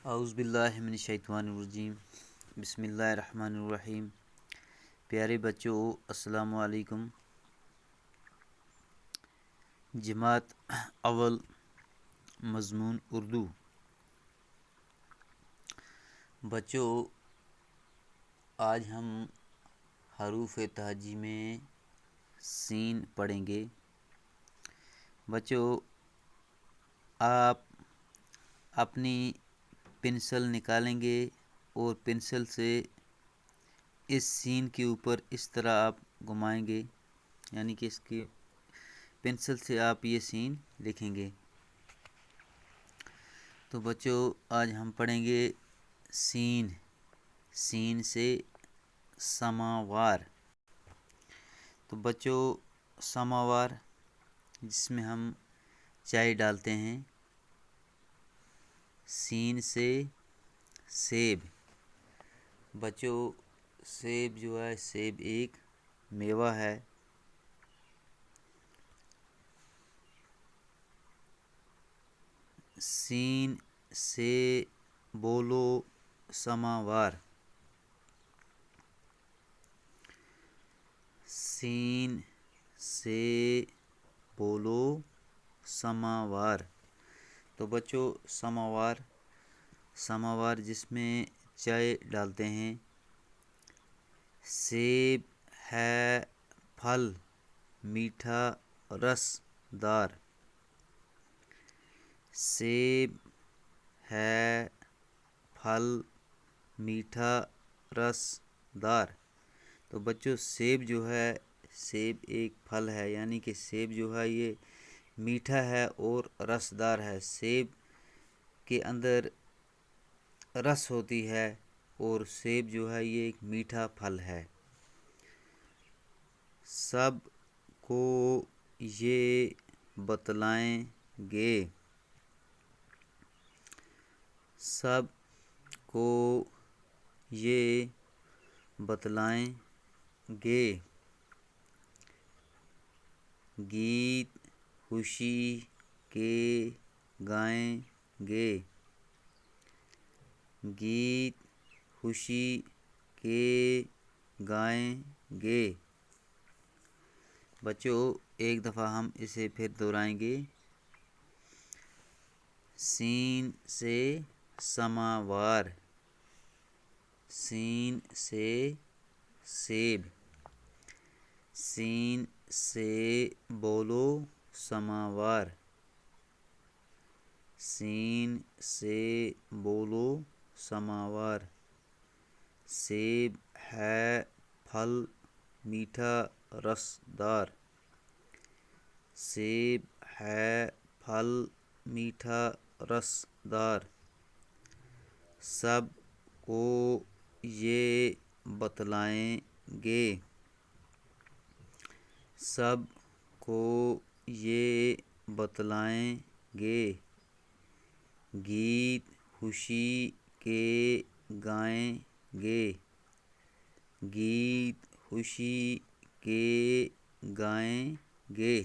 اعوذ باللہ من الشیطان الرجیم بسم اللہ الرحمن الرحیم۔ پیارے بچوں السلام علیکم۔ جماعت اول مضمون اردو۔ بچوں آج ہم حروف تہجی میں سین پڑھیں گے۔ بچوں آپ اپنی پنسل نکالیں گے اور پنسل سے اس سین کے اوپر اس طرح آپ گھمائیں گے، یعنی کہ اس کے پنسل سے آپ یہ سین لکھیں گے۔ تو بچوں آج ہم پڑھیں گے سین۔ سین سے سماوار۔ تو بچوں سماوار جس میں ہم چائے ڈالتے ہیں۔ سین سے سیب۔ بچوں سیب جو ہے، سیب ایک میوہ ہے۔ سین سے بولو سماوار۔ سین سے بولو سماوار۔ تو بچوں سماوار جس میں چائے ڈالتے ہیں۔ سیب ہے پھل میٹھا رس دار۔ سیب ہے پھل میٹھا رس دار۔ تو بچوں سیب جو ہے، سیب ایک پھل ہے، یعنی کہ سیب جو ہے یہ میٹھا ہے اور رس دار ہے۔ سیب کے اندر رس ہوتی ہے اور سیب جو ہے یہ ایک میٹھا پھل ہے۔ سب کو یہ بتلائیں گے۔ سب کو یہ بتلائیں گے۔ گیت خوشی کے گائیں گے۔ گیت خوشی کے گائیں گے۔ بچوں ایک دفعہ ہم اسے پھر دہرائیں گے۔ سین سے سماوار۔ سین سے سیب۔ سین سے بولو سماوار۔ سین سے بولو سماوار۔ سیب ہے پھل میٹھا رس دار۔ سیب ہے پھل میٹھا رس دار۔ سب کو یہ بتلائیں گے۔ سب کو یہ بتلائیں گے۔ گیت خوشی کے گائیں گے۔ گیت خوشی کے گائیں گے۔